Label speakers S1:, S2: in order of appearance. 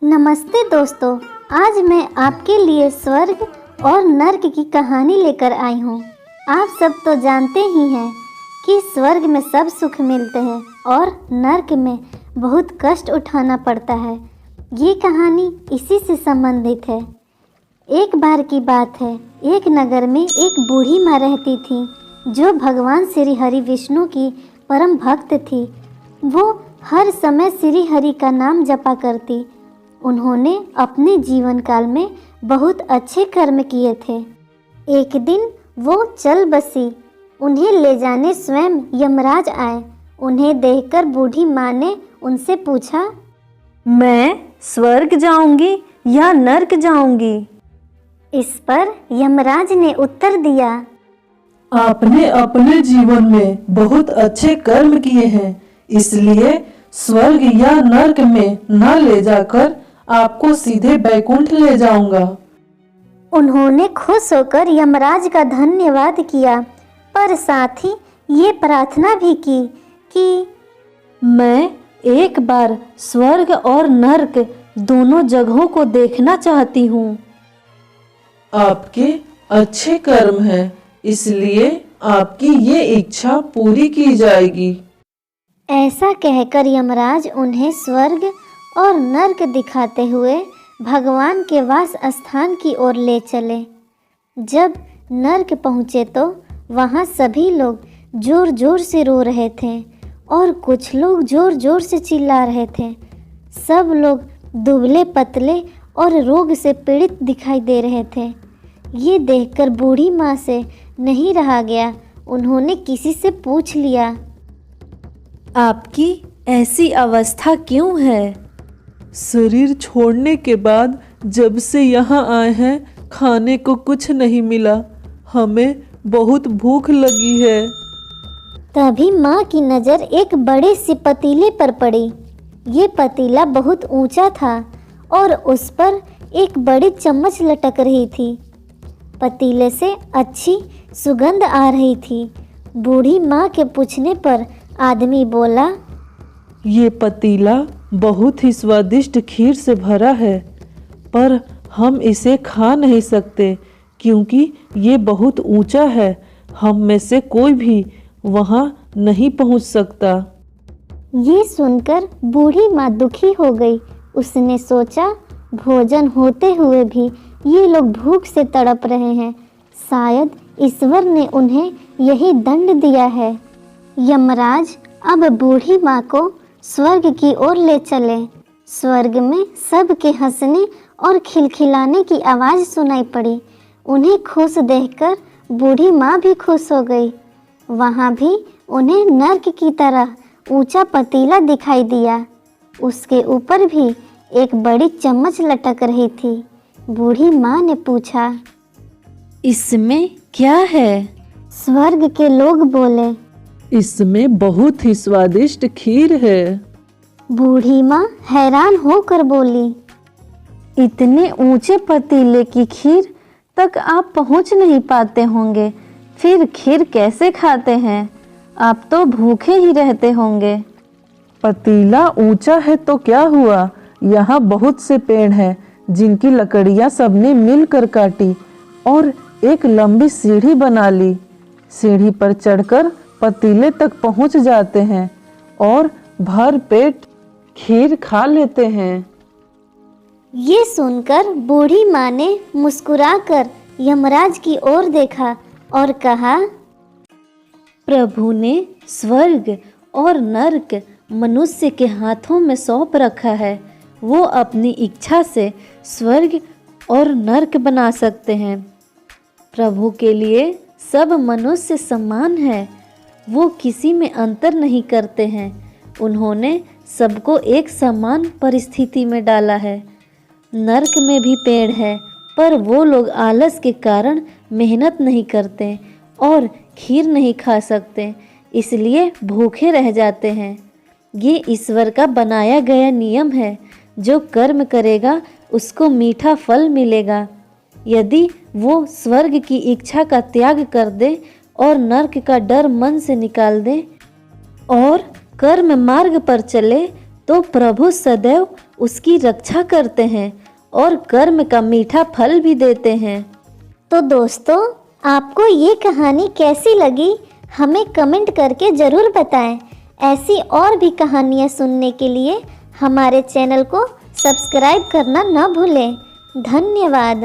S1: नमस्ते दोस्तों, आज मैं आपके लिए स्वर्ग और नर्क की कहानी लेकर आई हूँ। आप सब तो जानते ही हैं कि स्वर्ग में सब सुख मिलते हैं और नर्क में बहुत कष्ट उठाना पड़ता है। ये कहानी इसी से संबंधित है। एक बार की बात है, एक नगर में एक बूढ़ी माँ रहती थी जो भगवान श्री हरि विष्णु की परम भक्त थी। वो हर समय श्री हरि का नाम जपा करती। उन्होंने अपने जीवन काल में बहुत अच्छे कर्म किए थे। एक दिन वो चल बसी। उन्हें ले जाने स्वयं यमराज आए। उन्हें देखकर बूढ़ी माँ ने उनसे पूछा,
S2: मैं स्वर्ग जाऊंगी या नर्क जाऊंगी?
S1: इस पर यमराज ने उत्तर दिया,
S3: आपने अपने जीवन में बहुत अच्छे कर्म किए हैं, इसलिए स्वर्ग या नर्क में न ले जाकर आपको सीधे बैकुंठ ले जाऊंगा।
S1: उन्होंने खुश होकर यमराज का धन्यवाद किया, पर साथ ही ये प्रार्थना भी की कि
S2: मैं एक बार स्वर्ग और नर्क दोनों जगहों को देखना चाहती हूँ।
S3: आपके अच्छे कर्म हैं, इसलिए आपकी ये इच्छा पूरी की जाएगी।
S1: ऐसा कहकर यमराज उन्हें स्वर्ग और नर्क दिखाते हुए भगवान के वास स्थान की ओर ले चले। जब नर्क पहुँचे तो वहाँ सभी लोग जोर जोर से रो रहे थे और कुछ लोग जोर जोर से चिल्ला रहे थे। सब लोग दुबले पतले और रोग से पीड़ित दिखाई दे रहे थे। ये देखकर बूढ़ी माँ से नहीं रहा गया। उन्होंने किसी से पूछ लिया,
S2: आपकी ऐसी अवस्था क्यों है?
S3: शरीर छोड़ने के बाद जब से यहाँ आए हैं खाने को कुछ नहीं मिला। हमें बहुत भूख लगी है।
S1: तभी माँ की नज़र एक बड़े से पतीले पर पड़ी। ये पतीला बहुत ऊंचा था और उस पर एक बड़ी चम्मच लटक रही थी। पतीले से अच्छी सुगंध आ रही थी। बूढ़ी माँ के पूछने पर आदमी बोला,
S3: ये पतीला बहुत ही स्वादिष्ट खीर से भरा है, पर हम इसे खा नहीं सकते क्योंकि ये बहुत ऊंचा है। हम में से कोई भी वहाँ नहीं पहुँच सकता।
S1: ये सुनकर बूढ़ी माँ दुखी हो गई। उसने सोचा, भोजन होते हुए भी ये लोग भूख से तड़प रहे हैं। शायद ईश्वर ने उन्हें यही दंड दिया है। यमराज अब बूढ़ी माँ को स्वर्ग की ओर ले चले। स्वर्ग में सबके हंसने और खिलखिलाने की आवाज़ सुनाई पड़ी। उन्हें खुश देखकर बूढ़ी माँ भी खुश हो गई। वहाँ भी उन्हें नर्क की तरह ऊंचा पतीला दिखाई दिया। उसके ऊपर भी एक बड़ी चम्मच लटक रही थी। बूढ़ी माँ ने पूछा,
S2: इसमें क्या है?
S1: स्वर्ग के लोग बोले,
S3: इसमें बहुत ही स्वादिष्ट खीर है।
S1: बूढ़ी माँ हैरान होकर बोली,
S2: इतने ऊंचे पतीले की खीर तक आप पहुंच नहीं पाते होंगे, फिर खीर कैसे खाते हैं? आप तो भूखे ही रहते होंगे।
S3: पतीला ऊंचा है तो क्या हुआ, यहाँ बहुत से पेड़ हैं जिनकी लकड़ियाँ सबने मिलकर काटी और एक लंबी सीढ़ी बना ली। सीढ़ी पर चढ़कर पतीले तक पहुंच जाते हैं और भर पेट खीर खा लेते हैं।
S1: ये सुनकर बूढ़ी माँ ने मुस्कुराकर यमराज की ओर देखा और कहा,
S2: प्रभु ने स्वर्ग और नर्क मनुष्य के हाथों में सौंप रखा है। वो अपनी इच्छा से स्वर्ग और नर्क बना सकते हैं। प्रभु के लिए सब मनुष्य समान है। वो किसी में अंतर नहीं करते हैं। उन्होंने सबको एक समान परिस्थिति में डाला है। नर्क में भी पेड़ है, पर वो लोग आलस के कारण मेहनत नहीं करते और खीर नहीं खा सकते, इसलिए भूखे रह जाते हैं। ये ईश्वर का बनाया गया नियम है। जो कर्म करेगा उसको मीठा फल मिलेगा। यदि वो स्वर्ग की इच्छा का त्याग कर दे और नर्क का डर मन से निकाल दे और कर्म मार्ग पर चले तो प्रभु सदैव उसकी रक्षा करते हैं और कर्म का मीठा फल भी देते हैं।
S1: तो दोस्तों, आपको ये कहानी कैसी लगी हमें कमेंट करके ज़रूर बताएं। ऐसी और भी कहानियाँ सुनने के लिए हमारे चैनल को सब्सक्राइब करना न भूलें। धन्यवाद।